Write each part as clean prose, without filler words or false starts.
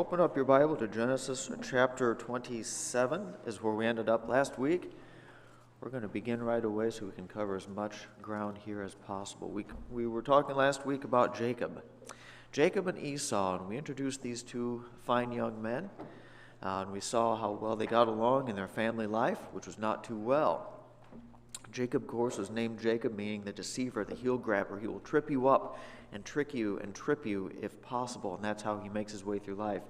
Open up your Bible to Genesis chapter 27 is where we ended up last week. We're going to begin right away so we can cover as much ground here as possible. We were talking last week about Jacob and Esau, and we introduced these two fine young men, and we saw how well they got along in their family life, which was not too well. Jacob, of course, was named Jacob, meaning the deceiver, the heel grabber. He will trip you up and trick you and trip you if possible, and that's how he makes his way through life.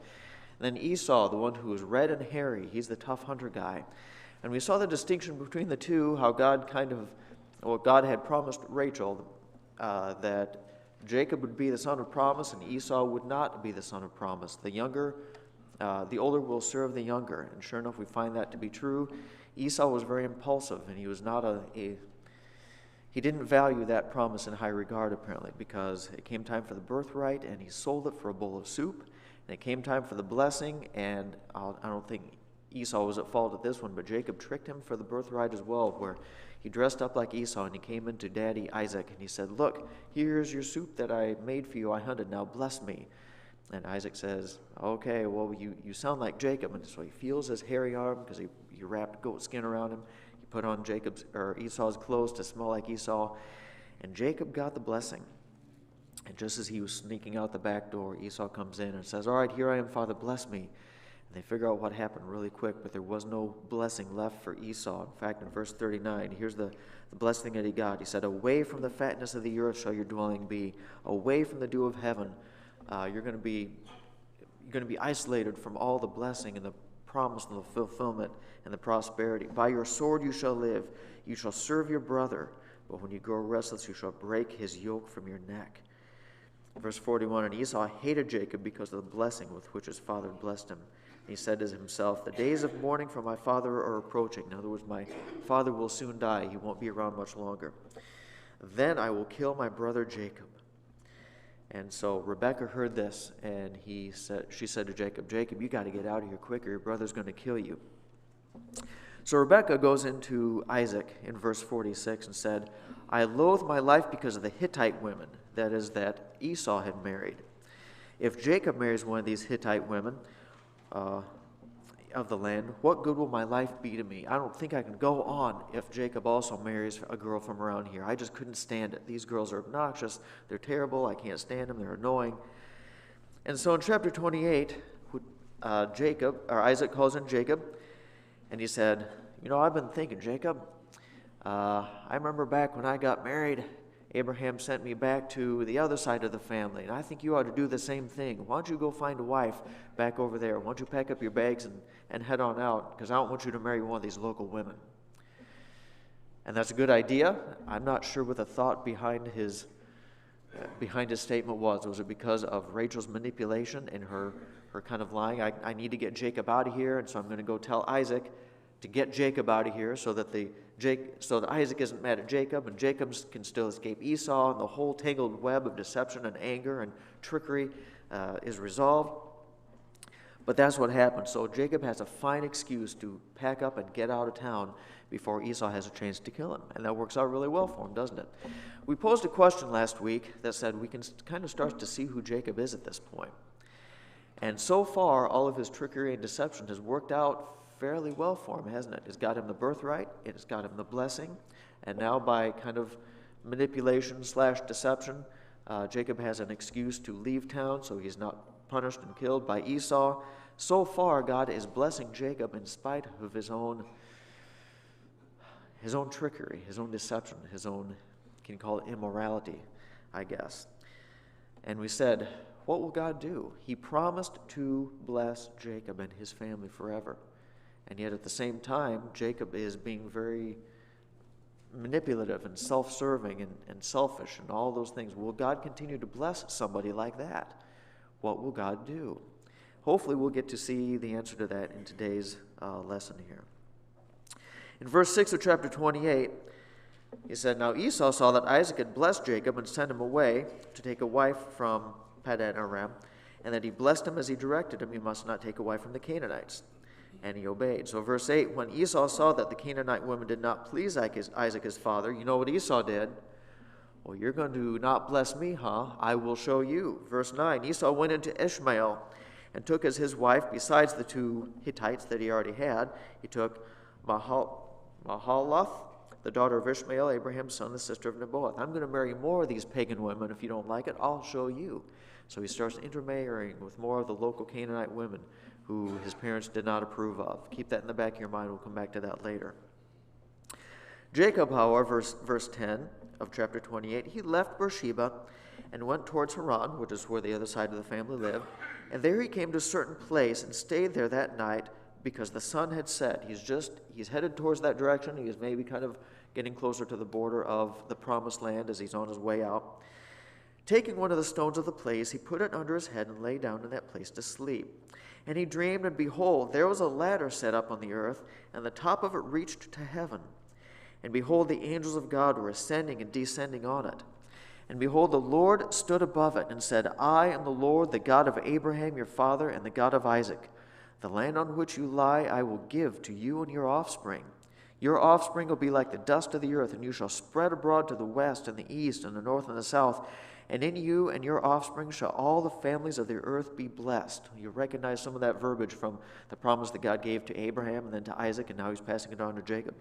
And then Esau, the one who is red and hairy, he's the tough hunter guy. And we saw the distinction between the two, how God had promised Rachel that Jacob would be the son of promise and Esau would not be the son of promise. The older will serve the younger. And sure enough, we find that to be true. Esau was very impulsive, and he was not he didn't value that promise in high regard, apparently, because it came time for the birthright, and he sold it for a bowl of soup. And it came time for the blessing, and I don't think Esau was at fault at this one, but Jacob tricked him for the birthright as well, where he dressed up like Esau, and he came into Daddy Isaac, and he said, "Look, here's your soup that I made for you. I hunted. Now bless me." And Isaac says, "Okay, well, you sound like Jacob." And so he feels his hairy arm because he wrapped goat skin around him. He put on Esau's clothes to smell like Esau. And Jacob got the blessing. And just as he was sneaking out the back door, Esau comes in and says, "All right, here I am, Father, bless me." And they figure out what happened really quick, but there was no blessing left for Esau. In fact, in verse 39, here's the blessing that he got. He said, "Away from the fatness of the earth shall your dwelling be, away from the dew of heaven." You're going to be isolated from all the blessing and the promise and the fulfillment and the prosperity. "By your sword you shall live. You shall serve your brother, but when you grow restless, you shall break his yoke from your neck." Verse 41, "And Esau hated Jacob because of the blessing with which his father blessed him. And he said to himself, 'The days of mourning for my father are approaching.'" In other words, my father will soon die. He won't be around much longer. "Then I will kill my brother Jacob." And so Rebekah heard this, and she said to Jacob, "Jacob, you got to get out of here quicker. Your brother's going to kill you." So Rebekah goes into Isaac in verse 46 and said, "I loathe my life because of the Hittite women," that is, that Esau had married. "If Jacob marries one of these Hittite women of the land, what good will my life be to me? I don't think I can go on if Jacob also marries a girl from around here. I just couldn't stand it. These girls are obnoxious. They're terrible. I can't stand them. They're annoying." And so in chapter 28, Isaac calls in Jacob, and he said, "I've been thinking, Jacob, I remember back when I got married, Abraham sent me back to the other side of the family, and I think you ought to do the same thing. Why don't you go find a wife back over there? Why don't you pack up your bags and head on out, because I don't want you to marry one of these local women." And that's a good idea. I'm not sure what the thought behind his statement was. Was it because of Rachel's manipulation and her kind of lying? I need to get Jacob out of here, and so I'm going to go tell Isaac to get Jacob out of here so that Isaac isn't mad at Jacob, and Jacob can still escape Esau, and the whole tangled web of deception and anger and trickery is resolved. But that's what happened. So Jacob has a fine excuse to pack up and get out of town before Esau has a chance to kill him. And that works out really well for him, doesn't it? We posed a question last week that said we can kind of start to see who Jacob is at this point. And so far, all of his trickery and deception has worked out fairly well for him, hasn't it? It's got him the birthright, it's got him the blessing, and now by kind of manipulation/deception, Jacob has an excuse to leave town so he's not punished and killed by Esau. So far, God is blessing Jacob in spite of his own trickery, his own deception, his own, can you call it immorality, I guess. And we said, what will God do? He promised to bless Jacob and his family forever. And yet at the same time, Jacob is being very manipulative and self-serving and selfish and all those things. Will God continue to bless somebody like that? What will God do? Hopefully we'll get to see the answer to that in today's lesson here. In verse 6 of chapter 28, he said, "Now Esau saw that Isaac had blessed Jacob and sent him away to take a wife from Paddan Aram, and that he blessed him as he directed him. He must not take a wife from the Canaanites. And he obeyed." So verse 8, when Esau saw that the Canaanite woman did not please Isaac his father, you know what Esau did? "Well, you're going to not bless me, huh? I will show you." Verse 9, Esau went into Ishmael and took as his wife, besides the 2 Hittites that he already had, he took Mahalath, the daughter of Ishmael, Abraham's son, the sister of Nebaioth. I'm going to marry more of these pagan women. If you don't like it, I'll show you. So he starts intermarrying with more of the local Canaanite women who his parents did not approve of. Keep that in the back of your mind. We'll come back to that later. Jacob, however, verse 10 of chapter 28, he left Beersheba and went towards Haran, which is where the other side of the family lived. And there he came to a certain place and stayed there that night because the sun had set. He's headed towards that direction. He is maybe kind of getting closer to the border of the promised land as he's on his way out. Taking one of the stones of the place, he put it under his head and lay down in that place to sleep. And he dreamed, and behold, there was a ladder set up on the earth, and the top of it reached to heaven. And behold, the angels of God were ascending and descending on it. And behold, the Lord stood above it and said, I am the Lord, the God of Abraham your father, and the God of Isaac. The land on which you lie I will give to you and your offspring. Your offspring will be like the dust of the earth, and you shall spread abroad to the west and the east and the north and the south. And in you and your offspring shall all the families of the earth be blessed. You recognize some of that verbiage from the promise that God gave to Abraham and then to Isaac, and now he's passing it on to Jacob.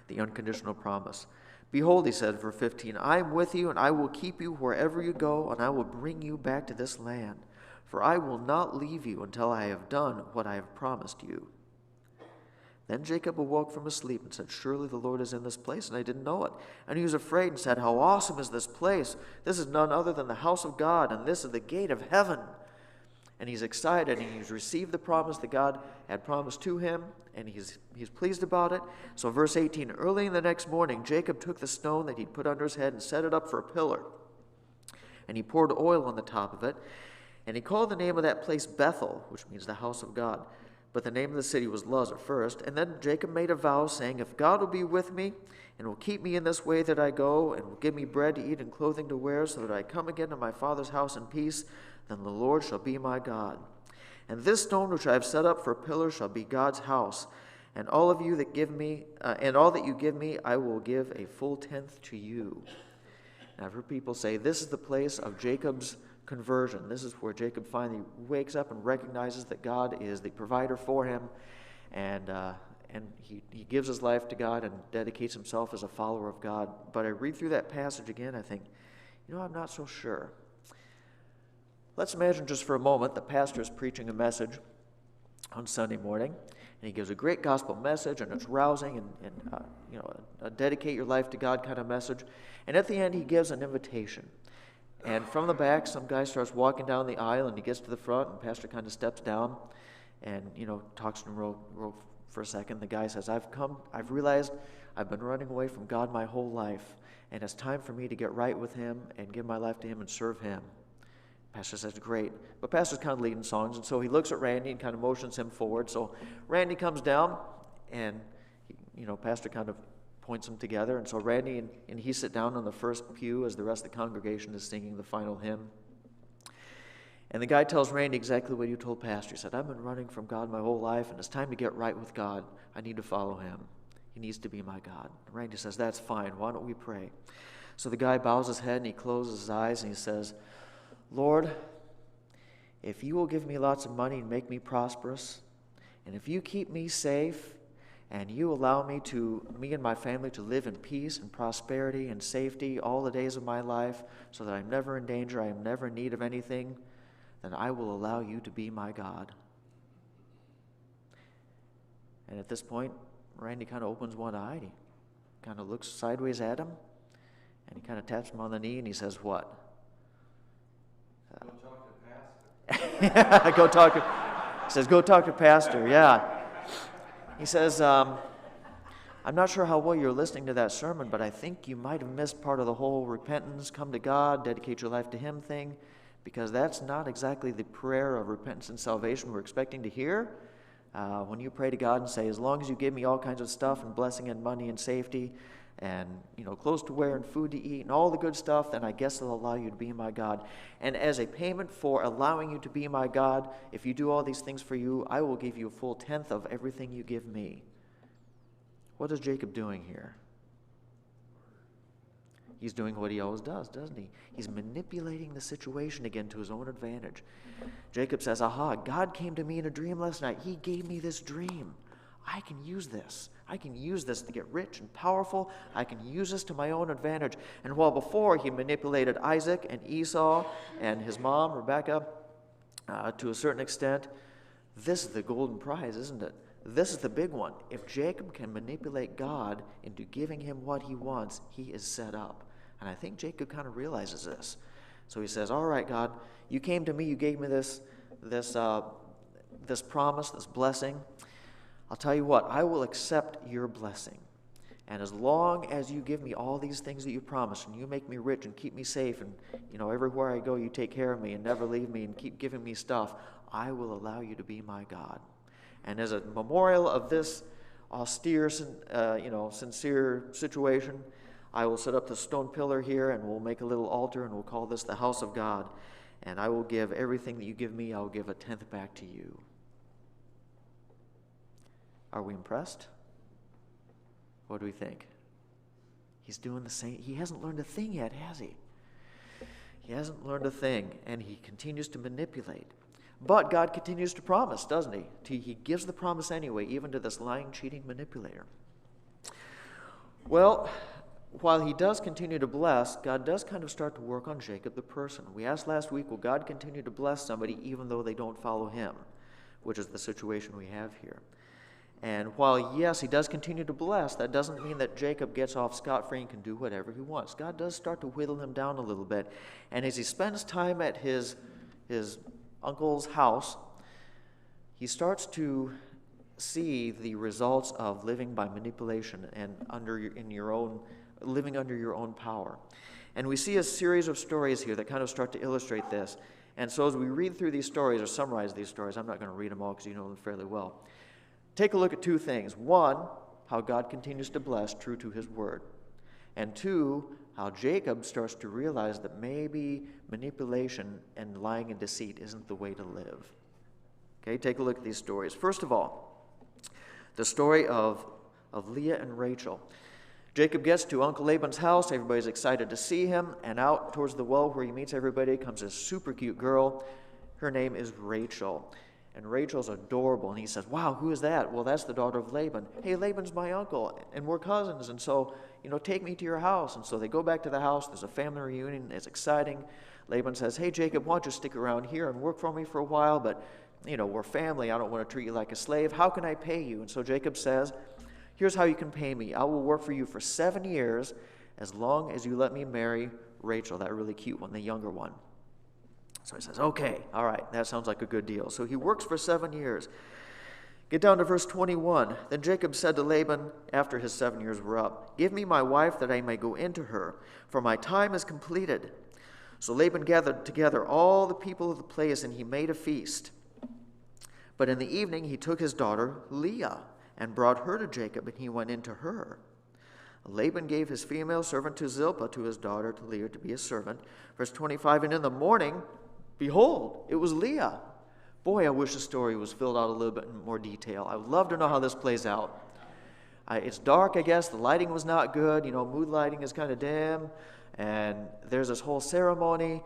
The unconditional promise. Behold, he said, verse 15, I am with you, and I will keep you wherever you go, and I will bring you back to this land. For I will not leave you until I have done what I have promised you. Then Jacob awoke from his sleep and said, surely the Lord is in this place, and I didn't know it. And he was afraid and said, how awesome is this place? This is none other than the house of God, and this is the gate of heaven. And he's excited, and he's received the promise that God had promised to him, and he's pleased about it. So verse 18, early in the next morning, Jacob took the stone that he'd put under his head and set it up for a pillar. And he poured oil on the top of it, and he called the name of that place Bethel, which means the house of God. But the name of the city was Luz at first. And then Jacob made a vow, saying, if God will be with me, and will keep me in this way that I go, and will give me bread to eat and clothing to wear, so that I come again to my father's house in peace, then the Lord shall be my God. And this stone which I have set up for a pillar shall be God's house. And all of you that give me, and all that you give me, I will give a full tenth to you. And I've heard people say this is the place of Jacob's conversion. This is where Jacob finally wakes up and recognizes that God is the provider for him, and he gives his life to God and dedicates himself as a follower of God. But I read through that passage again, I think, I'm not so sure. Let's imagine just for a moment the pastor is preaching a message on Sunday morning, and he gives a great gospel message, and it's rousing and a dedicate your life to God kind of message. And at the end, he gives an invitation. And from the back, some guy starts walking down the aisle, and he gets to the front, and the pastor kind of steps down and, talks to him real for a second. The guy says, I've realized I've been running away from God my whole life, and it's time for me to get right with him and give my life to him and serve him. Pastor says, great. But pastor's kind of leading songs, and so he looks at Randy and kind of motions him forward. So Randy comes down, and, pastor kind of points them together. And so Randy and he sit down on the first pew as the rest of the congregation is singing the final hymn. And the guy tells Randy exactly what you told Pastor. He said, I've been running from God my whole life, and it's time to get right with God. I need to follow him. He needs to be my God. And Randy says, that's fine. Why don't we pray? So the guy bows his head, and he closes his eyes, and he says, Lord, if you will give me lots of money and make me prosperous, and if you keep me safe, and you allow me and my family to live in peace and prosperity and safety all the days of my life, so that I'm never in danger, I am never in need of anything, then I will allow you to be my God. And at this point, Randy kind of opens one eye, and he kind of looks sideways at him, and he kind of taps him on the knee, and he says, what? Go talk to Pastor. He says, go talk to Pastor, yeah. He says, I'm not sure how well you're listening to that sermon, but I think you might have missed part of the whole repentance, come to God, dedicate your life to him thing, because that's not exactly the prayer of repentance and salvation we're expecting to hear. When you pray to God and say, as long as you give me all kinds of stuff and blessing and money and safety and clothes to wear and food to eat and all the good stuff, then I guess I'll allow you to be my God. And as a payment for allowing you to be my God, if you do all these things for you, I will give you a full tenth of everything you give me. What is Jacob doing here? He's doing what he always does, doesn't he? He's manipulating the situation again to his own advantage. Jacob says, aha, God came to me in a dream last night. He gave me this dream. I can use this. I can use this to get rich and powerful. I can use this to my own advantage. And while before he manipulated Isaac and Esau and his mom, Rebekah, to a certain extent, this is the golden prize, isn't it? This is the big one. If Jacob can manipulate God into giving him what he wants, he is set up. And I think Jacob kind of realizes this. So he says, all right, God, you came to me, you gave me this promise, this blessing. I'll tell you what, I will accept your blessing. And as long as you give me all these things that you promised, and you make me rich and keep me safe, and everywhere I go you take care of me and never leave me and keep giving me stuff, I will allow you to be my God. And as a memorial of this austere, sincere situation, I will set up the stone pillar here, and we'll make a little altar, and we'll call this the house of God. And I will give everything that you give me, I'll give 1/10 back to you. Are we impressed? What do we think? He's doing the same. He hasn't learned a thing yet, has he? He hasn't learned a thing, and he continues to manipulate. But God continues to promise, doesn't he? He gives the promise anyway, even to this lying, cheating manipulator. Well, while he does continue to bless, God does kind of start to work on Jacob the person. We asked last week, will God continue to bless somebody even though they don't follow him? Which is the situation we have here. And while, yes, he does continue to bless, that doesn't mean that Jacob gets off scot-free and can do whatever he wants. God does start to whittle him down a little bit. And as he spends time at his uncle's house, he starts to see the results of living by manipulation and living under your own power. And we see a series of stories here that kind of start to illustrate this. And so as we read through these stories or summarize these stories, I'm not going to read them all because you know them fairly well. Take a look at two things. One, how God continues to bless true to his word. And two, how Jacob starts to realize that maybe manipulation and lying and deceit isn't the way to live. Okay, take a look at these stories. First of all, the story of Leah and Rachel. Jacob gets to Uncle Laban's house. Everybody's excited to see him. And out towards the well where he meets everybody comes this super cute girl. Her name is Rachel. And Rachel's adorable. And he says, wow, who is that? Well, that's the daughter of Laban. Hey, Laban's my uncle, and we're cousins. And so, take me to your house. And so they go back to the house. There's a family reunion. It's exciting. Laban says, hey, Jacob, why don't you stick around here and work for me for a while? But, we're family. I don't want to treat you like a slave. How can I pay you? And so Jacob says, here's how you can pay me. I will work for you for 7 years as long as you let me marry Rachel, that really cute one, the younger one. So he says, okay, all right, that sounds like a good deal. So he works for 7 years. Get down to verse 21. Then Jacob said to Laban, after his 7 years were up, give me my wife that I may go into her, for my time is completed. So Laban gathered together all the people of the place, and he made a feast. But in the evening he took his daughter Leah and brought her to Jacob, and he went into her. Laban gave his female servant to Zilpah, to his daughter, to Leah, to be a servant. Verse 25, and in the morning, behold, it was Leah. Boy, I wish the story was filled out a little bit in more detail. I would love to know how this plays out. It's dark, I guess. The lighting was not good. Mood lighting is kind of dim. And there's this whole ceremony.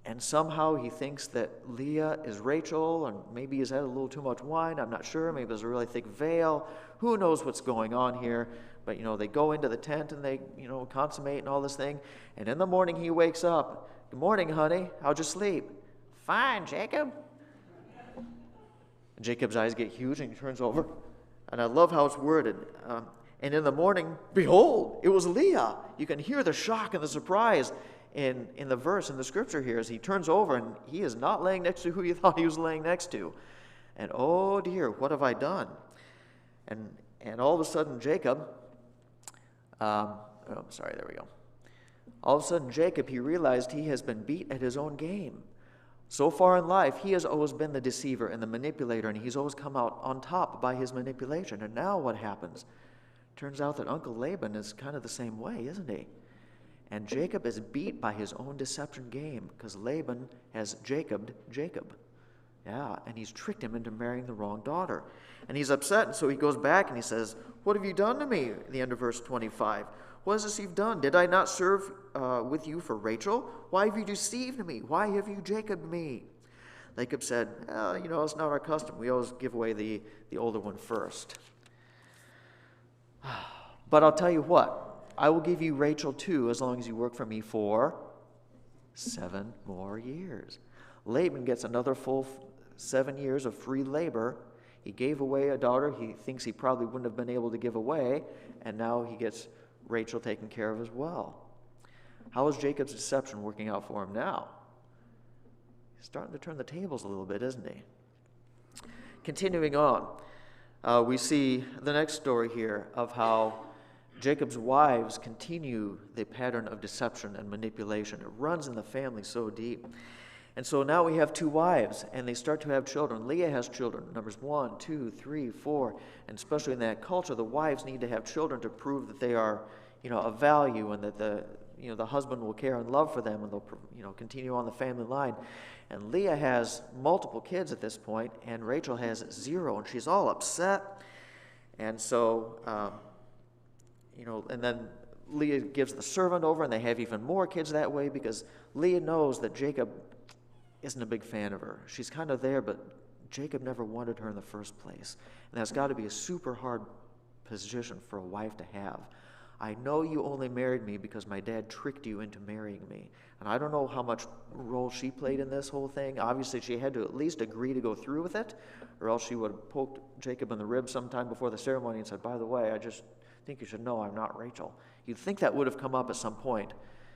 And somehow he thinks that Leah is Rachel, and maybe he's had a little too much wine. I'm not sure. Maybe there's a really thick veil. Who knows what's going on here? But, they go into the tent and they, consummate and all this thing. And in the morning he wakes up. Good morning, honey. How'd you sleep? Fine, Jacob. And Jacob's eyes get huge and he turns over. And I love how it's worded. And in the morning, behold, it was Leah. You can hear the shock and the surprise in the verse in the scripture here as he turns over and he is not laying next to who he thought he was laying next to. And oh dear, what have I done? And all of a sudden Jacob, all of a sudden Jacob, he realized he has been beat at his own game. So far in life, he has always been the deceiver and the manipulator, and he's always come out on top by his manipulation. And now what happens? Turns out that Uncle Laban is kind of the same way, isn't he? And Jacob is beat by his own deception game because Laban has Jacob. Yeah, and he's tricked him into marrying the wrong daughter. And he's upset, and so he goes back and he says, what have you done to me? At the end of verse 25. What is this you've done? Did I not serve with you for Rachel? Why have you deceived me? Why have you Jacobed me?" Laban said, "It's not our custom. We always give away the older one first. But I'll tell you what, I will give you Rachel too, as long as you work for me for 7 more years." Laban gets another full 7 years of free labor. He gave away a daughter he thinks he probably wouldn't have been able to give away, and now he gets Rachel taken care of as well. How is Jacob's deception working out for him now? He's starting to turn the tables a little bit, isn't he? Continuing on, we see the next story here of how Jacob's wives continue the pattern of deception and manipulation. It runs in the family so deep. And so now we have 2 wives, and they start to have children. Leah has children, numbers 1, 2, 3, 4. And especially in that culture, the wives need to have children to prove that they are, of value, and that the husband will care and love for them, and they'll, continue on the family line. And Leah has multiple kids at this point, and Rachel has 0, and she's all upset. And so, and then Leah gives the servant over, and they have even more kids that way, because Leah knows that Jacob isn't a big fan of her. She's kind of there, but Jacob never wanted her in the first place. And that's got to be a super hard position for a wife to have. I know you only married me because my dad tricked you into marrying me. And I don't know how much role she played in this whole thing. Obviously, she had to at least agree to go through with it, or else she would have poked Jacob in the ribs sometime before the ceremony and said, "By the way, I just think you should know I'm not Rachel." You'd think that would have come up at some point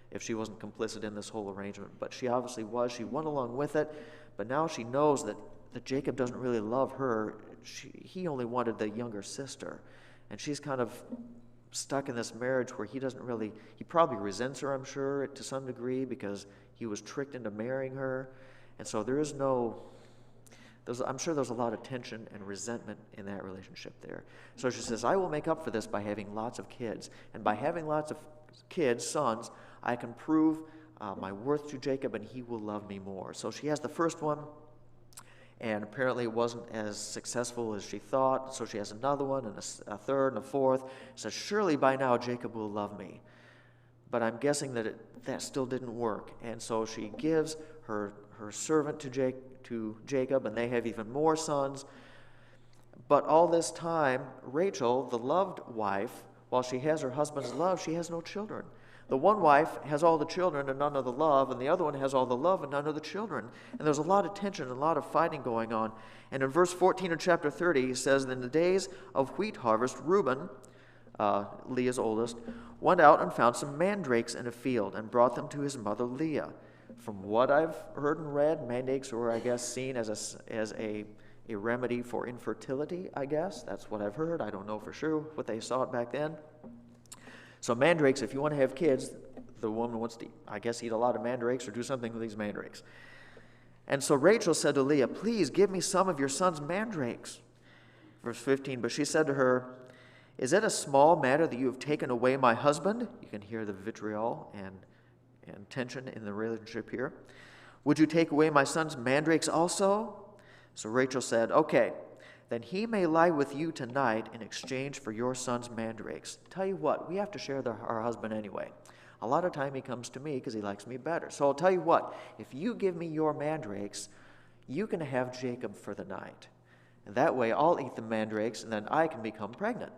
if she wasn't complicit in this whole arrangement. But she obviously was. She went along with it. But now she knows that Jacob doesn't really love her. He only wanted the younger sister. And she's kind of stuck in this marriage where he probably resents her, I'm sure, to some degree, because he was tricked into marrying her. And so I'm sure there's a lot of tension and resentment in that relationship there. So she says, "I will make up for this by having lots of kids. And by having lots of kids, sons, I can prove my worth to Jacob, and he will love me more." So she has the first one, and apparently it wasn't as successful as she thought. So she has another one, and a third, and a fourth. She says, "Surely by now Jacob will love me." But I'm guessing that still didn't work. And so she gives her servant to Jacob, and they have even more sons. But all this time, Rachel, the loved wife, while she has her husband's love, she has no children. The one wife has all the children and none of the love, and the other one has all the love and none of the children. And there's a lot of tension and a lot of fighting going on. And in verse 14 of chapter 30, he says, "In the days of wheat harvest, Reuben," Leah's oldest, "went out and found some mandrakes in a field and brought them to his mother Leah." From what I've heard and read, mandrakes were, I guess, seen as a remedy for infertility, I guess. That's what I've heard. I don't know for sure what they saw it back then. So mandrakes, if you want to have kids, the woman wants to, I guess, eat a lot of mandrakes or do something with these mandrakes. And so Rachel said to Leah, "Please give me some of your son's mandrakes." Verse 15, "But she said to her, 'Is it a small matter that you have taken away my husband?'" You can hear the vitriol and tension in the relationship here. "Would you take away my son's mandrakes also?" So Rachel said, "Okay, then he may lie with you tonight in exchange for your son's mandrakes." Tell you what, we have to share our husband anyway. A lot of time he comes to me because he likes me better. So I'll tell you what, if you give me your mandrakes, you can have Jacob for the night. And that way I'll eat the mandrakes and then I can become pregnant.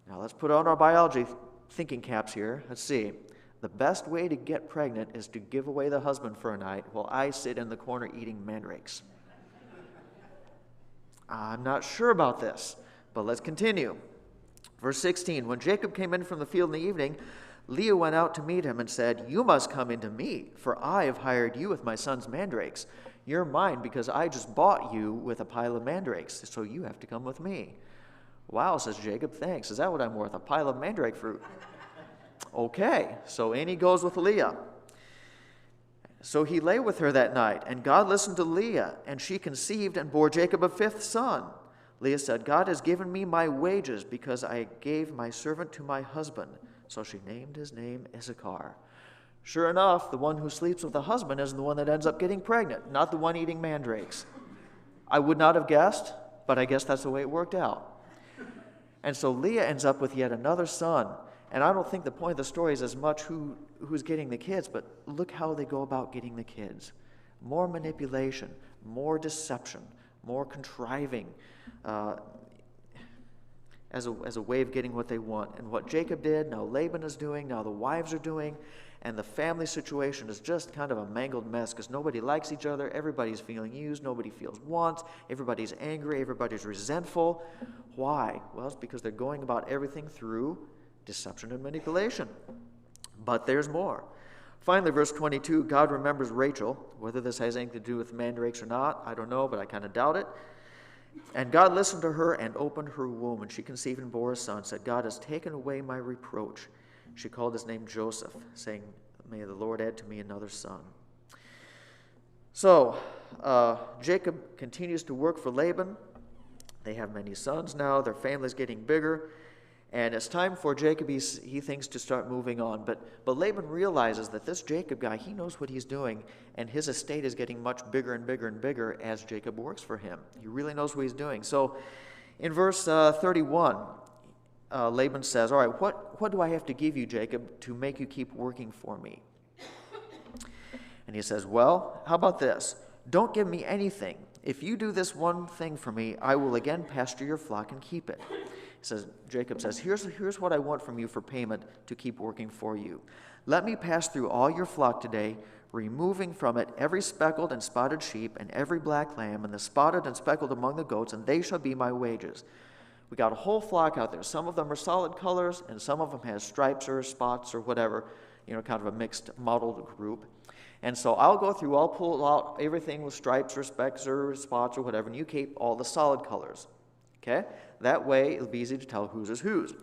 Now let's put on our biology thinking caps here. Let's see. The best way to get pregnant is to give away the husband for a night while I sit in the corner eating mandrakes. I'm not sure about this, but let's continue. Verse 16, "When Jacob came in from the field in the evening, Leah went out to meet him and said, 'You must come into me, for I have hired you with my son's mandrakes. You're mine because I just bought you with a pile of mandrakes, so you have to come with me.' 'Wow,' says Jacob, 'thanks. Is that what I'm worth, a pile of mandrake fruit?' Okay, so in he goes with Leah. So he lay with her that night, and God listened to Leah, and she conceived and bore Jacob a 5th son. Leah said, 'God has given me my wages because I gave my servant to my husband.' So she named his name Issachar." Sure enough, the one who sleeps with the husband is the one that ends up getting pregnant, not the one eating mandrakes. I would not have guessed, but I guess that's the way it worked out. And so Leah ends up with yet another son. And I don't think the point of the story is as much who's getting the kids, but look how they go about getting the kids. More manipulation, more deception, more contriving, as a way of getting what they want. And what Jacob did, now Laban is doing, now the wives are doing, and the family situation is just kind of a mangled mess because nobody likes each other, everybody's feeling used, nobody feels want, everybody's angry, everybody's resentful. Why? Well, it's because they're going about everything through deception and manipulation. But there's more. Finally, verse 22, God remembers Rachel. Whether this has anything to do with mandrakes or not, I don't know, but I kind of doubt it. And God listened to her and opened her womb, and she conceived and bore a son, said, God has taken away my reproach. She called his name Joseph, saying, may the Lord add to me another son. So, Jacob continues to work for Laban. They have many sons now. Their family's getting bigger. And it's time for Jacob, he thinks, to start moving on. But Laban realizes that this Jacob guy, he knows what he's doing, and his estate is getting much bigger and bigger and bigger as Jacob works for him. He really knows what he's doing. So in verse 31, Laban says, all right, what do I have to give you, Jacob, to make you keep working for me? And he says, well, how about this? Don't give me anything. If you do this one thing for me, I will again pasture your flock and keep it. Jacob says, here's what I want from you for payment to keep working for you. Let me pass through all your flock today, removing from it every speckled and spotted sheep and every black lamb and the spotted and speckled among the goats, and they shall be my wages. We got a whole flock out there. Some of them are solid colors, and some of them has stripes or spots or whatever, kind of a mixed mottled group. And so I'll go through, I'll pull out everything with stripes or specks or spots or whatever, and you keep all the solid colors. Okay? That way, it'll be easy to tell whose is whose.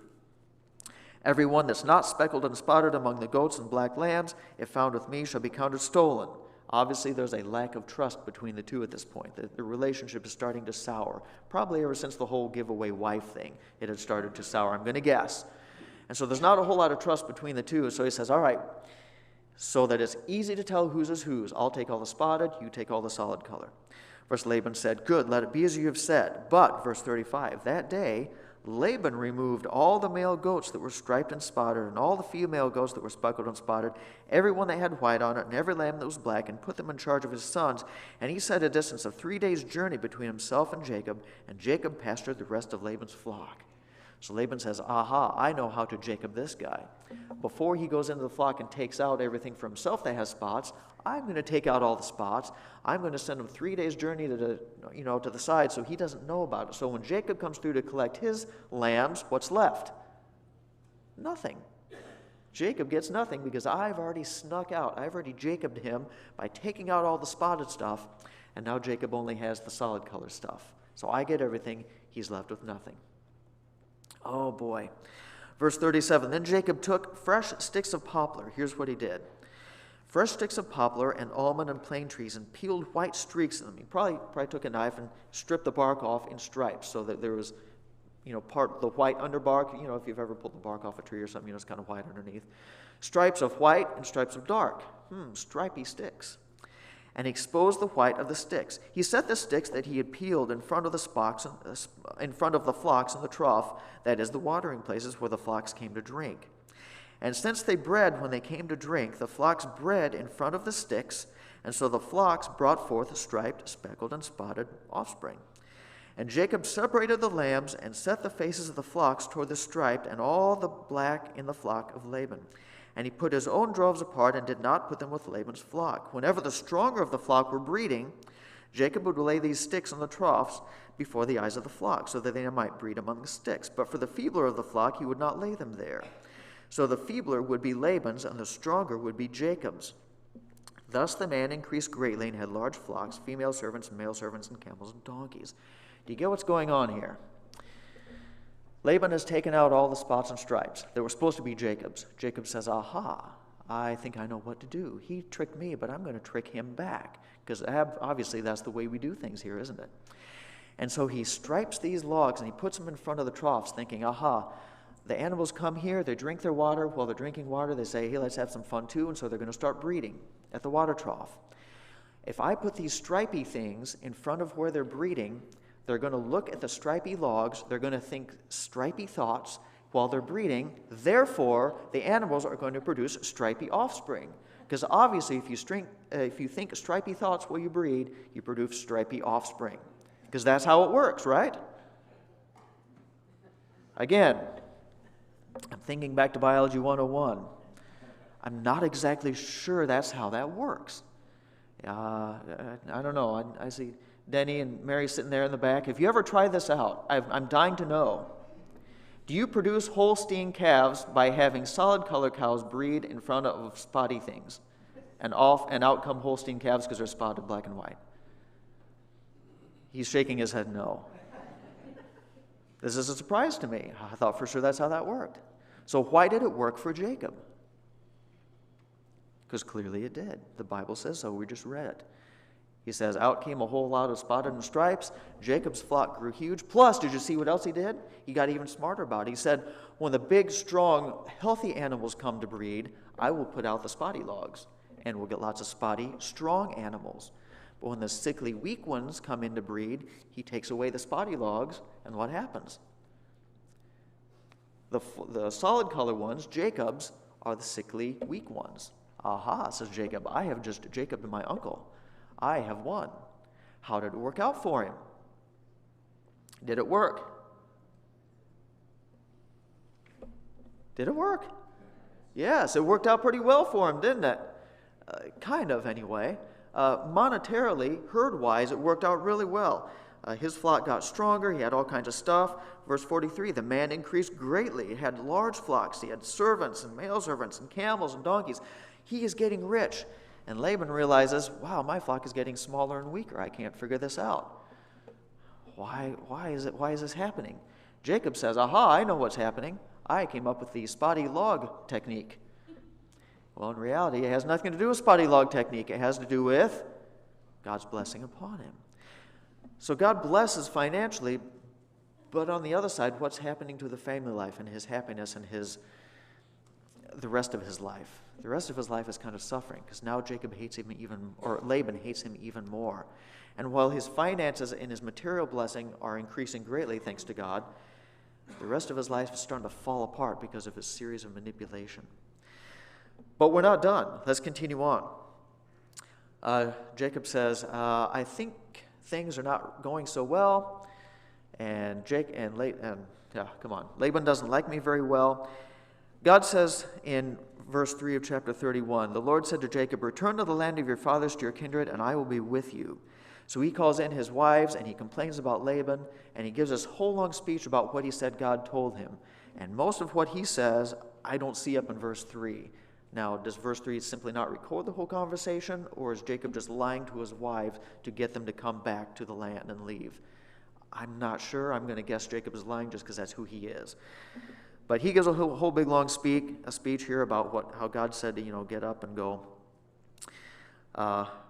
Everyone that's not speckled and spotted among the goats and black lambs, if found with me, shall be counted stolen. Obviously, there's a lack of trust between the two at this point. The relationship is starting to sour. Probably ever since the whole giveaway wife thing, it had started to sour, I'm going to guess. And so there's not a whole lot of trust between the two. So he says, all right, so that it's easy to tell whose is whose, I'll take all the spotted, you take all the solid color. Verse Laban said, good, let it be as you have said. But, verse 35, that day Laban removed all the male goats that were striped and spotted, and all the female goats that were speckled and spotted, every one that had white on it, and every lamb that was black, and put them in charge of his sons. And he set a distance of 3 days' journey between himself and Jacob pastured the rest of Laban's flock. So Laban says, aha, I know how to Jacob this guy. Before he goes into the flock and takes out everything for himself that has spots, I'm going to take out all the spots. I'm going to send him 3 days' journey to the side so he doesn't know about it. So when Jacob comes through to collect his lambs, what's left? Nothing. Jacob gets nothing because I've already snuck out. I've already Jacobed him by taking out all the spotted stuff, and now Jacob only has the solid color stuff. So I get everything. He's left with nothing. Oh boy. Verse 37, then Jacob took fresh sticks of poplar. Here's what he did. Fresh sticks of poplar and almond and plane trees and peeled white streaks in them. He probably took a knife and stripped the bark off in stripes so that there was, part the white underbark. If you've ever pulled the bark off a tree or something, it's kind of white underneath. Stripes of white and stripes of dark. Stripy sticks. And he exposed the white of the sticks. He set the sticks that he had peeled in front of the flocks in the trough, that is, the watering places where the flocks came to drink. And since they bred when they came to drink, the flocks bred in front of the sticks, and so the flocks brought forth striped, speckled, and spotted offspring. And Jacob separated the lambs and set the faces of the flocks toward the striped and all the black in the flock of Laban. And he put his own droves apart and did not put them with Laban's flock. Whenever the stronger of the flock were breeding, Jacob would lay these sticks on the troughs before the eyes of the flock, so that they might breed among the sticks. But for the feebler of the flock, he would not lay them there. So the feebler would be Laban's, and the stronger would be Jacob's. Thus the man increased greatly and had large flocks, female servants, male servants, and camels and donkeys. Do you get what's going on here? Laban has taken out all the spots and stripes that were supposed to be Jacob's. Jacob says, aha, I think I know what to do. He tricked me, but I'm going to trick him back. Because obviously that's the way we do things here, isn't it? And so he stripes these logs and he puts them in front of the troughs thinking, aha, the animals come here, they drink their water. While they're drinking water, they say, hey, let's have some fun too. And so they're going to start breeding at the water trough. If I put these stripy things in front of where they're breeding, they're going to look at the stripy logs, they're going to think stripy thoughts, while they're breeding. Therefore, the animals are going to produce stripy offspring. Because obviously, if you think stripy thoughts while you breed, you produce stripy offspring. Because that's how it works, right? Again, I'm thinking back to Biology 101. I'm not exactly sure that's how that works. I don't know. I see Denny and Mary sitting there in the back. If you ever try this out, I'm dying to know. Do you produce Holstein calves by having solid color cows breed in front of spotty things? And out come Holstein calves because they're spotted black and white? He's shaking his head no. This is a surprise to me. I thought for sure that's how that worked. So why did it work for Jacob? Because clearly it did. The Bible says so. We just read it. He says, out came a whole lot of spotted and stripes. Jacob's flock grew huge. Plus, did you see what else he did? He got even smarter about it. He said, when the big, strong, healthy animals come to breed, I will put out the spotty logs, and we'll get lots of spotty, strong animals. But when the sickly, weak ones come in to breed, he takes away the spotty logs, and what happens? The solid color ones, Jacob's, are the sickly, weak ones. Aha, says Jacob, Jacob and my uncle, I have won. How did it work out for him? Did it work? Did it work? Yes, it worked out pretty well for him, didn't it? Kind of, anyway. Monetarily, herd-wise, it worked out really well. His flock got stronger. He had all kinds of stuff. Verse 43, the man increased greatly. He had large flocks. He had servants and male servants and camels and donkeys. He is getting rich. And Laban realizes, wow, my flock is getting smaller and weaker. I can't figure this out. Why is this happening? Jacob says, aha, I know what's happening. I came up with the spotty log technique. Well, in reality, it has nothing to do with spotty log technique. It has to do with God's blessing upon him. So God blesses financially, but on the other side, what's happening to the family life and his happiness and the rest of his life? The rest of his life is kind of suffering because now Laban hates him even more. And while his finances and his material blessing are increasing greatly, thanks to God, the rest of his life is starting to fall apart because of his series of manipulation. But we're not done. Let's continue on. Jacob says, I think things are not going so well, and Laban doesn't like me very well. God says in verse 3 of chapter 31, the Lord said to Jacob, return to the land of your fathers, to your kindred, and I will be with you. So he calls in his wives, and he complains about Laban, and he gives this whole long speech about what he said God told him. And most of what he says, I don't see up in verse 3. Now, does verse 3 simply not record the whole conversation, or is Jacob just lying to his wives to get them to come back to the land and leave? I'm not sure. I'm going to guess Jacob is lying just because that's who he is. But he gives a whole big long speech here about how God said to, get up and go.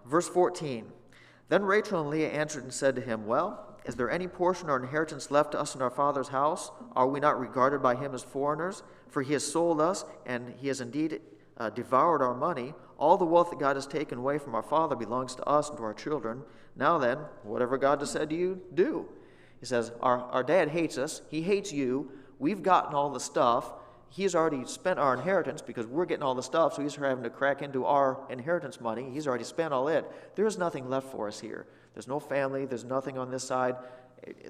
Verse 14, then Rachel and Leah answered and said to him, well, is there any portion or inheritance left to us in our father's house? Are we not regarded by him as foreigners? For he has sold us, and he has indeed devoured our money. All the wealth that God has taken away from our father belongs to us and to our children. Now then, whatever God has said to you, do. He says, our dad hates us. He hates you. We've gotten all the stuff. He's already spent our inheritance because we're getting all the stuff, so he's having to crack into our inheritance money. He's already spent all it. There is nothing left for us here. There's no family. There's nothing on this side.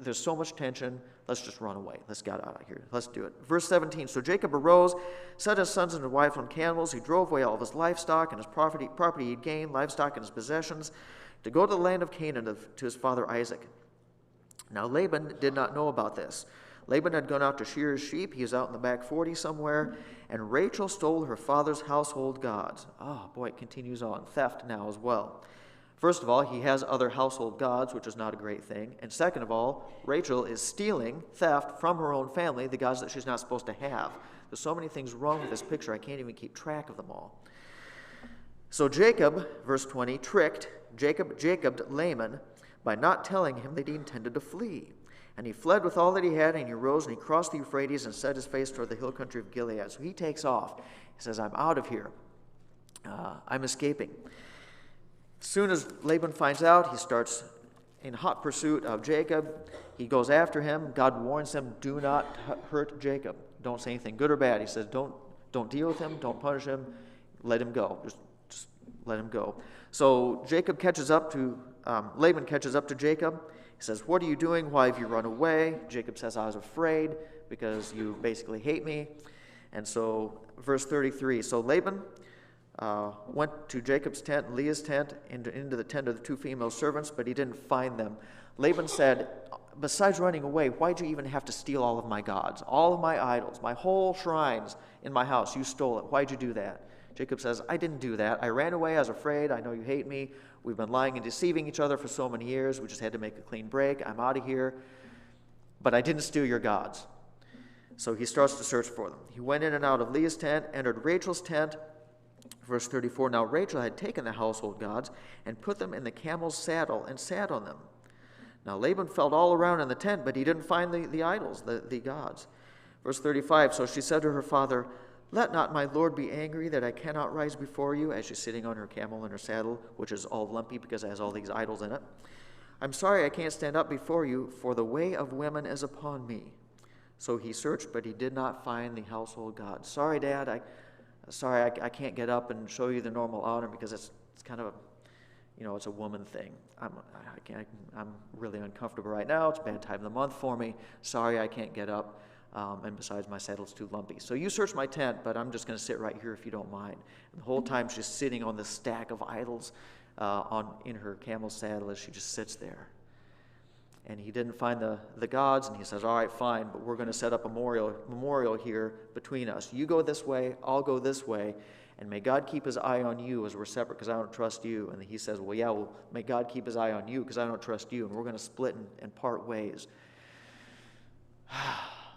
There's so much tension. Let's just run away. Let's get out of here. Let's do it. Verse 17, so Jacob arose, set his sons and his wife on camels. He drove away all of his livestock and his property he'd gained, livestock and his possessions, to go to the land of Canaan to his father Isaac. Now Laban did not know about this. Laban had gone out to shear his sheep. He was out in the back 40 somewhere. And Rachel stole her father's household gods. Oh, boy, it continues on. Theft now as well. First of all, he has other household gods, which is not a great thing. And second of all, Rachel is stealing theft from her own family, the gods that she's not supposed to have. There's so many things wrong with this picture, I can't even keep track of them all. So Jacob, verse 20, tricked Jacob Laban by not telling him that he intended to flee. And he fled with all that he had, and he rose and he crossed the Euphrates and set his face toward the hill country of Gilead. So he takes off. He says, I'm out of here. I'm escaping. As soon as Laban finds out, he starts in hot pursuit of Jacob. He goes after him. God warns him, do not hurt Jacob. Don't say anything good or bad. He says, don't deal with him. Don't punish him. Let him go. Just let him go. So Laban catches up to Jacob. He says, what are you doing? Why have you run away? Jacob says, I was afraid because you basically hate me. And so, verse 33, so Laban went to Jacob's tent and Leah's tent, into the tent of the two female servants, but he didn't find them. Laban said, besides running away, why'd you even have to steal all of my gods, all of my idols, my whole shrines in my house? You stole it. Why'd you do that? Jacob says, I didn't do that. I ran away. I was afraid. I know you hate me. We've been lying and deceiving each other for so many years. We just had to make a clean break. I'm out of here. But I didn't steal your gods. So he starts to search for them. He went in and out of Leah's tent, entered Rachel's tent. Verse 34, now Rachel had taken the household gods and put them in the camel's saddle and sat on them. Now Laban felt all around in the tent, but he didn't find the idols, the gods. Verse 35, so she said to her father, let not my lord be angry that I cannot rise before you, as she's sitting on her camel in her saddle, which is all lumpy because it has all these idols in it. I'm sorry I can't stand up before you, for the way of women is upon me. So he searched, but he did not find the household gods. Sorry, Dad, I can't get up and show you the normal honor because it's kind of it's a woman thing. I'm really uncomfortable right now. It's a bad time of the month for me. Sorry, I can't get up. And besides, my saddle's too lumpy. So you search my tent, but I'm just going to sit right here if you don't mind. And the whole time she's sitting on this stack of idols in her camel saddle as she just sits there. And he didn't find the gods, and he says, all right, fine, but we're going to set up a memorial here between us. You go this way, I'll go this way, and may God keep his eye on you as we're separate because I don't trust you. And he says, well, may God keep his eye on you because I don't trust you, and we're going to split and part ways.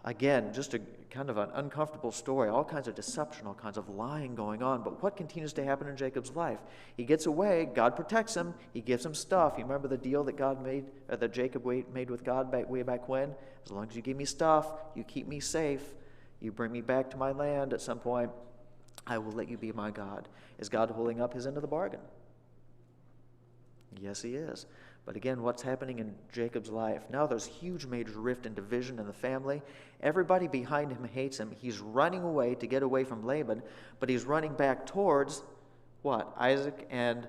Again, just a kind of an uncomfortable story, all kinds of deception, all kinds of lying going on. But what continues to happen in Jacob's life? He gets away, God protects him, he gives him stuff. You remember the deal that that Jacob made with God way back when? As long as you give me stuff, you keep me safe, you bring me back to my land at some point, I will let you be my God. Is God holding up his end of the bargain? Yes, he is. But again, what's happening in Jacob's life? Now there's huge major rift and division in the family. Everybody behind him hates him. He's running away to get away from Laban, but he's running back towards what? Isaac and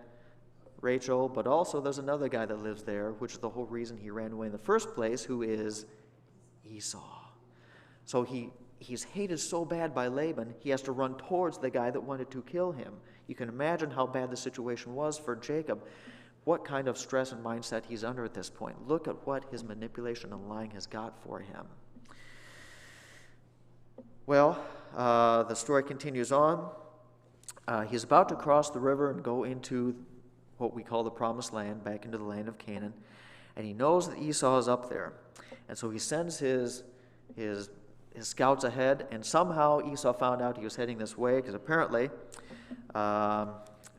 Rachel, but also there's another guy that lives there, which is the whole reason he ran away in the first place, who is Esau. So he's hated so bad by Laban, he has to run towards the guy that wanted to kill him. You can imagine how bad the situation was for Jacob. What kind of stress and mindset he's under at this point. Look at what his manipulation and lying has got for him. Well, the story continues on. He's about to cross the river and go into what we call the Promised Land, back into the land of Canaan. And he knows that Esau is up there. And so he sends his scouts ahead, and somehow Esau found out he was heading this way, because apparently,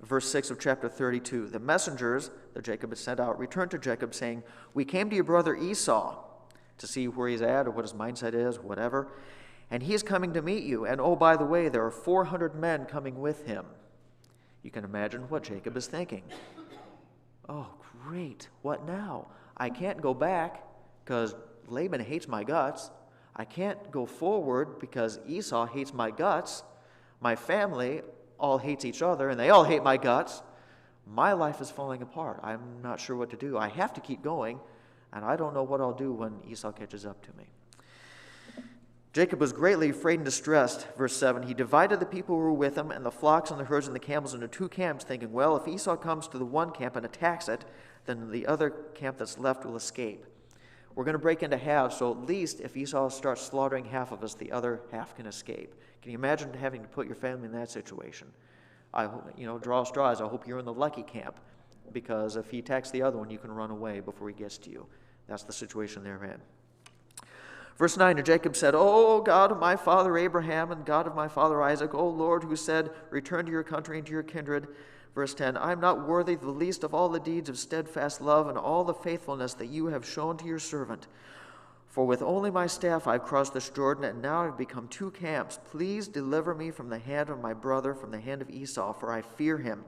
verse 6 of chapter 32, the messengers that Jacob had sent out returned to Jacob saying, we came to your brother Esau to see where he's at or what his mindset is, whatever, and he's coming to meet you. And oh, by the way, there are 400 men coming with him. You can imagine what Jacob is thinking. Oh, great. What now? I can't go back because Laban hates my guts. I can't go forward because Esau hates my guts. My family all hates each other, and they all hate my guts. My life is falling apart. I'm not sure what to do. I have to keep going, and I don't know what I'll do when Esau catches up to me. Jacob was greatly afraid and distressed. Verse 7, he divided the people who were with him and the flocks and the herds and the camels into two camps, thinking, well, if Esau comes to the one camp and attacks it, then the other camp that's left will escape. We're going to break into halves, so at least if Esau starts slaughtering half of us, the other half can escape. Can you imagine having to put your family in that situation? Draw straws. I hope you're in the lucky camp, because if he attacks the other one, you can run away before he gets to you. That's the situation they're in. Verse 9, and Jacob said, O God of my father Abraham and God of my father Isaac, O Lord, who said, return to your country and to your kindred. Verse 10, I am not worthy the least of all the deeds of steadfast love and all the faithfulness that you have shown to your servant. For with only my staff I have crossed this Jordan, and now I have become two camps. Please deliver me from the hand of my brother, from the hand of Esau, for I fear him.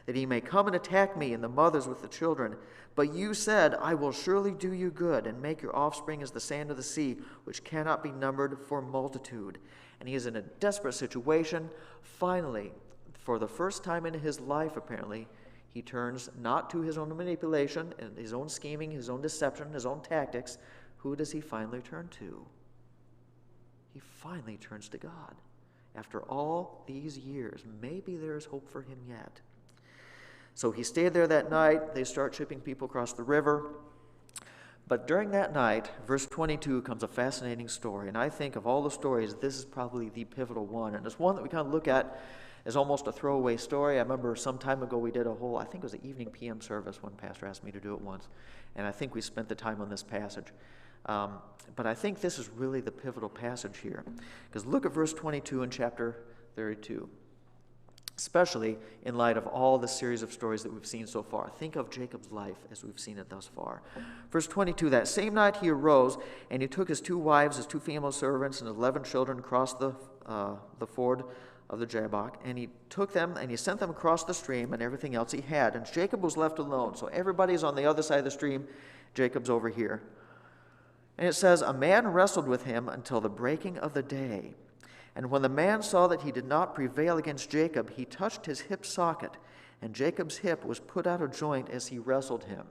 that he may come and attack me and the mothers with the children. But you said, I will surely do you good and make your offspring as the sand of the sea, which cannot be numbered for multitude. And he is in a desperate situation. Finally, for the first time in his life, apparently, he turns not to his own manipulation and his own scheming, his own deception, his own tactics. Who does he finally turn to? He finally turns to God. After all these years, maybe there is hope for him yet. So he stayed there that night. They start shipping people across the river. But during that night, verse 22 comes a fascinating story. And I think of all the stories, this is probably the pivotal one. And it's one that we kind of look at as almost a throwaway story. I remember some time ago we did a whole, I think it was an evening PM service. One pastor asked me to do it once. And I think we spent the time on this passage. But I think this is really the pivotal passage here. Because look at verse 22 in chapter 32. Especially in light of all the series of stories that we've seen so far. Think of Jacob's life as we've seen it thus far. Verse 22, that same night he arose, and he took his 2 wives, his 2 female servants, and 11 children, crossed the ford of the Jabbok, and he took them, and he sent them across the stream, and everything else he had. And Jacob was left alone. So everybody's on the other side of the stream. Jacob's over here. And it says, a man wrestled with him until the breaking of the day. And when the man saw that he did not prevail against Jacob, he touched his hip socket, and Jacob's hip was put out of joint as he wrestled him.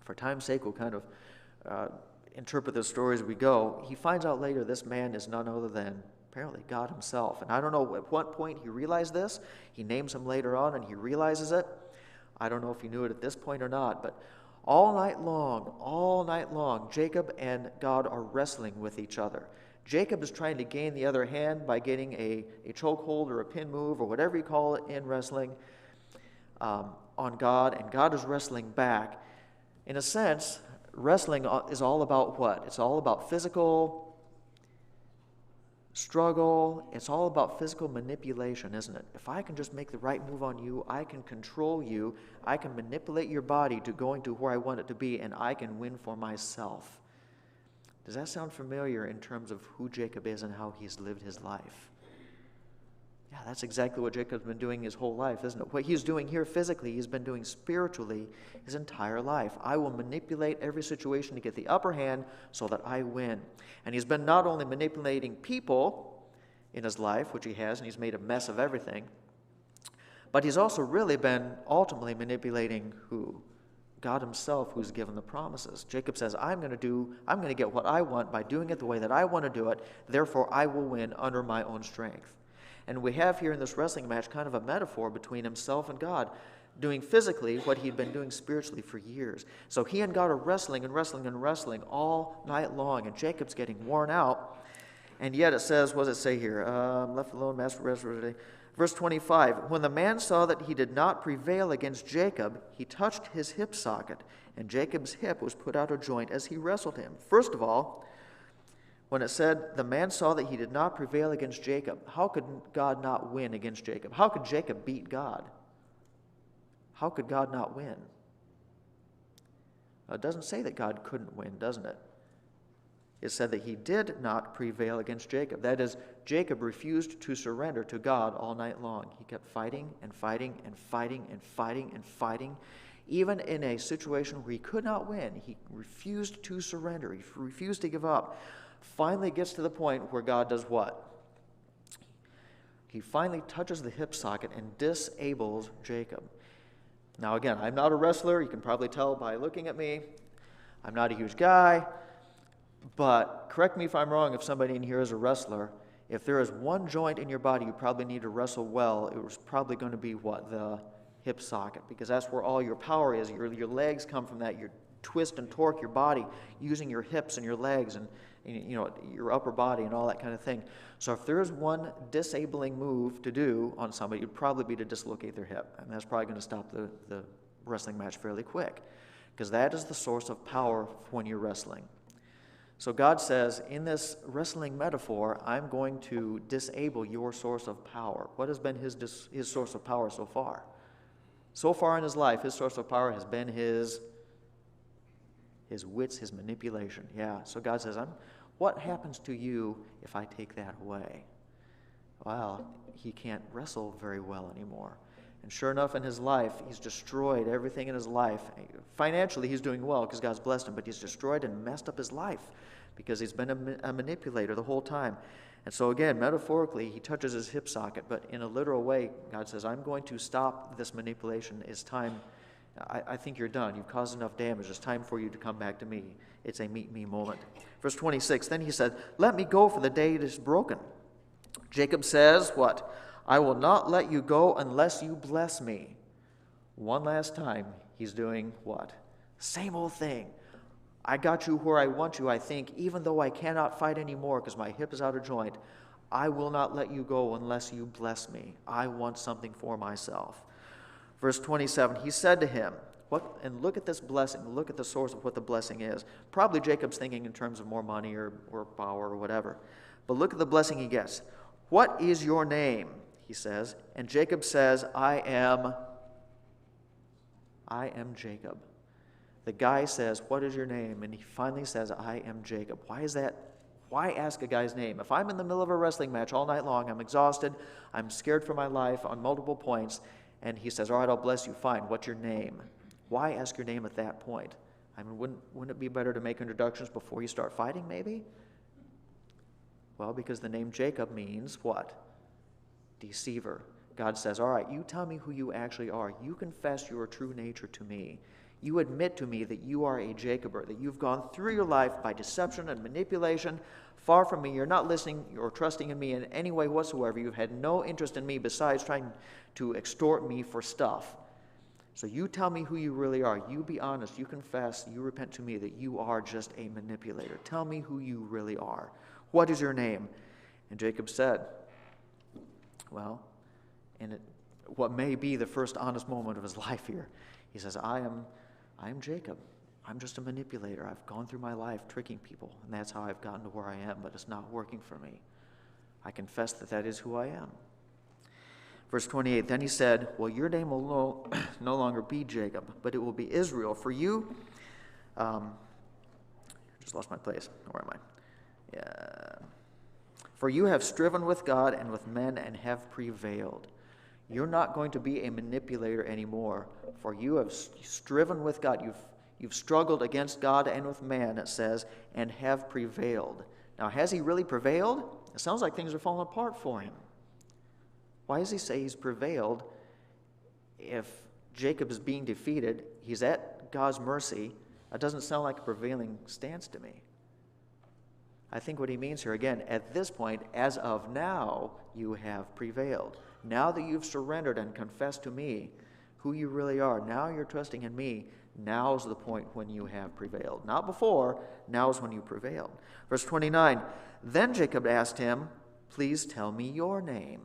For time's sake, we'll kind of interpret the story as we go. He finds out later this man is none other than apparently God himself. And I don't know at what point he realized this. He names him later on, and he realizes it. I don't know if he knew it at this point or not, but all night long, Jacob and God are wrestling with each other. Jacob is trying to gain the other hand by getting a chokehold or a pin move or whatever you call it in wrestling on God, and God is wrestling back. In a sense, wrestling is all about what? It's all about physical struggle. It's all about physical manipulation, isn't it? If I can just make the right move on you, I can control you, I can manipulate your body to going to where I want it to be, and I can win for myself. Does that sound familiar in terms of who Jacob is and how he's lived his life? Yeah, that's exactly what Jacob's been doing his whole life, isn't it? What he's doing here physically, he's been doing spiritually his entire life. I will manipulate every situation to get the upper hand so that I win. And he's been not only manipulating people in his life, which he has, and he's made a mess of everything, but he's also really been ultimately manipulating who? God himself, who's given the promises. Jacob says, I'm going to get what I want by doing it the way that I want to do it. Therefore, I will win under my own strength. And we have here in this wrestling match kind of a metaphor between himself and God, doing physically what he'd been doing spiritually for years. So he and God are wrestling and wrestling and wrestling all night long, and Jacob's getting worn out. And yet it says, what does it say here? Left alone, master resurrected. Verse 25, when the man saw that he did not prevail against Jacob, he touched his hip socket, and Jacob's hip was put out of joint as he wrestled him. First of all, when it said the man saw that he did not prevail against Jacob, how could God not win against Jacob? How could Jacob beat God? How could God not win? It doesn't say that God couldn't win, doesn't it? It said that he did not prevail against Jacob. That is, Jacob refused to surrender to God all night long. He kept fighting and fighting and fighting and fighting and fighting. Even in a situation where he could not win, he refused to surrender. He refused to give up. Finally gets to the point where God does what? He finally touches the hip socket and disables Jacob. Now again, I'm not a wrestler. You can probably tell by looking at me. I'm not a huge guy. But correct me if I'm wrong, if somebody in here is a wrestler, if there is one joint in your body you probably need to wrestle well, it was probably going to be what? The hip socket, because that's where all your power is. Your legs come from that. You twist and torque your body using your hips and your legs and your upper body and all that kind of thing. So if there is one disabling move to do on somebody, it would probably be to dislocate their hip. And that's probably going to stop the wrestling match fairly quick, because that is the source of power when you're wrestling. So God says, in this wrestling metaphor, I'm going to disable your source of power. What has been his source of power so far? So far in his life, his source of power has been his wits, his manipulation. Yeah, so God says, what happens to you if I take that away? Well, he can't wrestle very well anymore. And sure enough, in his life, he's destroyed everything in his life. Financially, he's doing well because God's blessed him, but he's destroyed and messed up his life because he's been a manipulator the whole time. And so again, metaphorically, he touches his hip socket, but in a literal way, God says, I'm going to stop this manipulation. It's time. I think you're done. You've caused enough damage. It's time for you to come back to me. It's a meet me moment. Verse 26, then he said, let me go, for the day it is broken. Jacob says, what? I will not let you go unless you bless me. One last time, he's doing what? Same old thing. I got you where I want you, I think, even though I cannot fight anymore because my hip is out of joint. I will not let you go unless you bless me. I want something for myself. Verse 27, he said to him, what? And look at this blessing. Look at the source of what the blessing is. Probably Jacob's thinking in terms of more money or power or whatever. But look at the blessing he gets. What is your name? He says. And Jacob says, I am Jacob. The guy says, what is your name? And he finally says, I am Jacob. Why is that? Why ask a guy's name? If I'm in the middle of a wrestling match all night long, I'm exhausted, I'm scared for my life on multiple points, and he says, all right, I'll bless you, fine, what's your name? Why ask your name at that point? I mean, wouldn't it be better to make introductions before you start fighting, maybe? Well, because the name Jacob means what? Deceiver. God says, all right, you tell me who you actually are. You confess your true nature to me. You admit to me that you are a Jacober, that you've gone through your life by deception and manipulation, far from me. You're not listening or trusting in me in any way whatsoever. You've had no interest in me besides trying to extort me for stuff. So you tell me who you really are. You be honest. You confess. You repent to me that you are just a manipulator. Tell me who you really are. What is your name? And Jacob said, well, what may be the first honest moment of his life here, he says, I am Jacob. I'm just a manipulator. I've gone through my life tricking people, and that's how I've gotten to where I am, but it's not working for me. I confess that is who I am. Verse 28, then he said, well, your name will no longer be Jacob, but it will be Israel. For you, just lost my place. Where am I? Yeah. For you have striven with God and with men and have prevailed. You're not going to be a manipulator anymore, for you have striven with God. You've struggled against God and with man, it says, and have prevailed. Now, has he really prevailed? It sounds like things are falling apart for him. Why does he say he's prevailed if Jacob is being defeated? He's at God's mercy. That doesn't sound like a prevailing stance to me. I think what he means here, again, at this point, as of now, you have prevailed. Now that you've surrendered and confessed to me who you really are, now you're trusting in me, now's the point when you have prevailed. Not before, now's when you prevailed. Verse 29, then Jacob asked him, please tell me your name.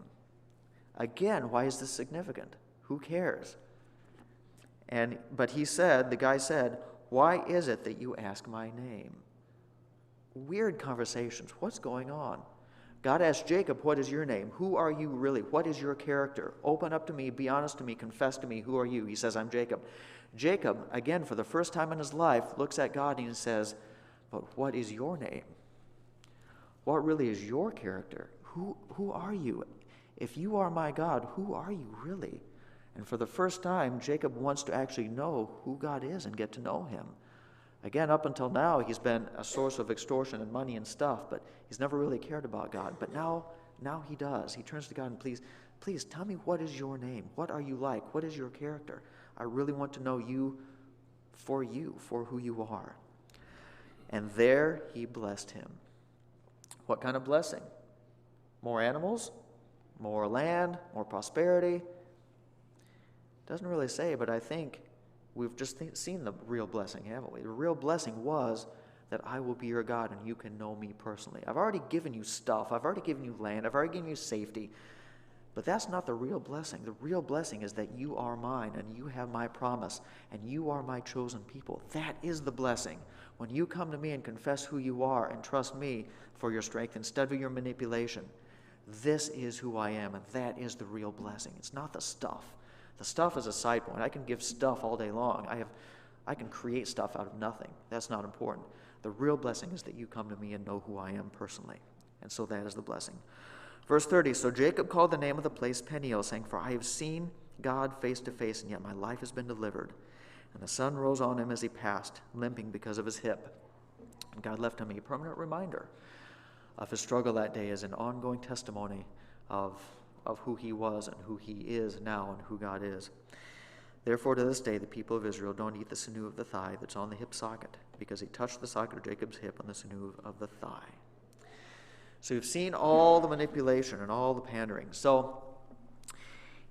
Again, why is this significant? Who cares? But the guy said, why is it that you ask my name? Weird conversations. What's going on? God asked Jacob, what is your name? Who are you really? What is your character? Open up to me, be honest to me, confess to me. Who are you? He says, I'm Jacob. Jacob, again, for the first time in his life, looks at God and he says, but what is your name? What really is your character? Who are you? If you are my God, who are you really? And for the first time, Jacob wants to actually know who God is and get to know him. Again, up until now, he's been a source of extortion and money and stuff, but he's never really cared about God. But now he does. He turns to God and please tell me, what is your name? What are you like? What is your character? I really want to know you, for who you are. And there he blessed him. What kind of blessing? More animals? More land? More prosperity? Doesn't really say, but I think we've just seen the real blessing, haven't we? The real blessing was that I will be your God and you can know me personally. I've already given you stuff. I've already given you land. I've already given you safety. But that's not the real blessing. The real blessing is that you are mine and you have my promise and you are my chosen people. That is the blessing. When you come to me and confess who you are and trust me for your strength instead of your manipulation, this is who I am, and that is the real blessing. It's not the stuff. The stuff is a side point. I can give stuff all day long. I can create stuff out of nothing. That's not important. The real blessing is that you come to me and know who I am personally. And so that is the blessing. Verse 30, so Jacob called the name of the place Peniel, saying, for I have seen God face to face, and yet my life has been delivered. And the sun rose on him as he passed, limping because of his hip. And God left him a permanent reminder of his struggle that day as an ongoing testimony of who he was and who he is now and who God is. Therefore, to this day, the people of Israel don't eat the sinew of the thigh that's on the hip socket, because he touched the socket of Jacob's hip on the sinew of the thigh. So you've seen all the manipulation and all the pandering. So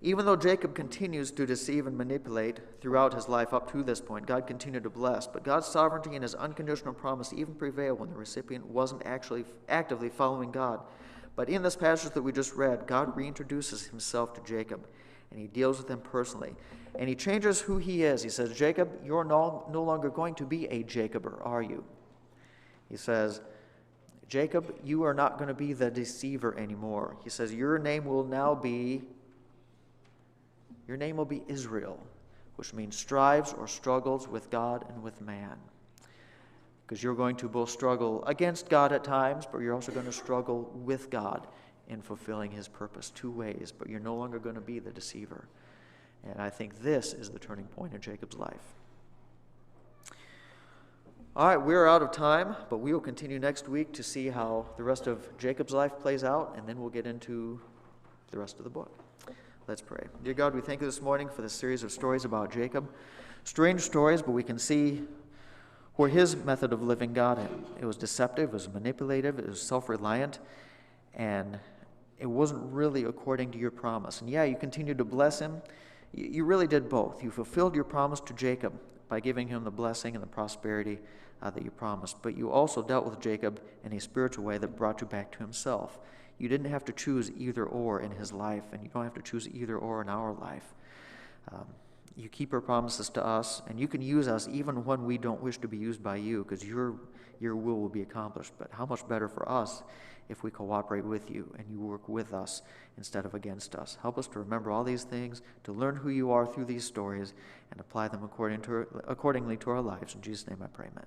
even though Jacob continues to deceive and manipulate throughout his life up to this point, God continued to bless. But God's sovereignty and his unconditional promise even prevailed when the recipient wasn't actually actively following God. But in this passage that we just read, God reintroduces himself to Jacob, and he deals with him personally. And he changes who he is. He says, Jacob, you're no longer going to be a Jacober, are you? He says, Jacob, you are not going to be the deceiver anymore. He says, your name will be Israel, which means strives or struggles with God and with man. Because you're going to both struggle against God at times, but you're also going to struggle with God in fulfilling his purpose. Two ways, but you're no longer going to be the deceiver. And I think this is the turning point in Jacob's life. All right, we're out of time, but we will continue next week to see how the rest of Jacob's life plays out, and then we'll get into the rest of the book. Let's pray. Dear God, we thank you this morning for this series of stories about Jacob. Strange stories, but we can see where his method of living, God, it was deceptive, it was manipulative, it was self-reliant, and it wasn't really according to your promise. And yeah, you continued to bless him. You really did both. You fulfilled your promise to Jacob by giving him the blessing and the prosperity that you promised. But you also dealt with Jacob in a spiritual way that brought you back to himself. You didn't have to choose either or in his life, and you don't have to choose either or in our life. You keep your promises to us, and you can use us even when we don't wish to be used by you, because your will be accomplished. But how much better for us if we cooperate with you and you work with us instead of against us. Help us to remember all these things, to learn who you are through these stories, and apply them accordingly to our lives. In Jesus' name I pray, amen.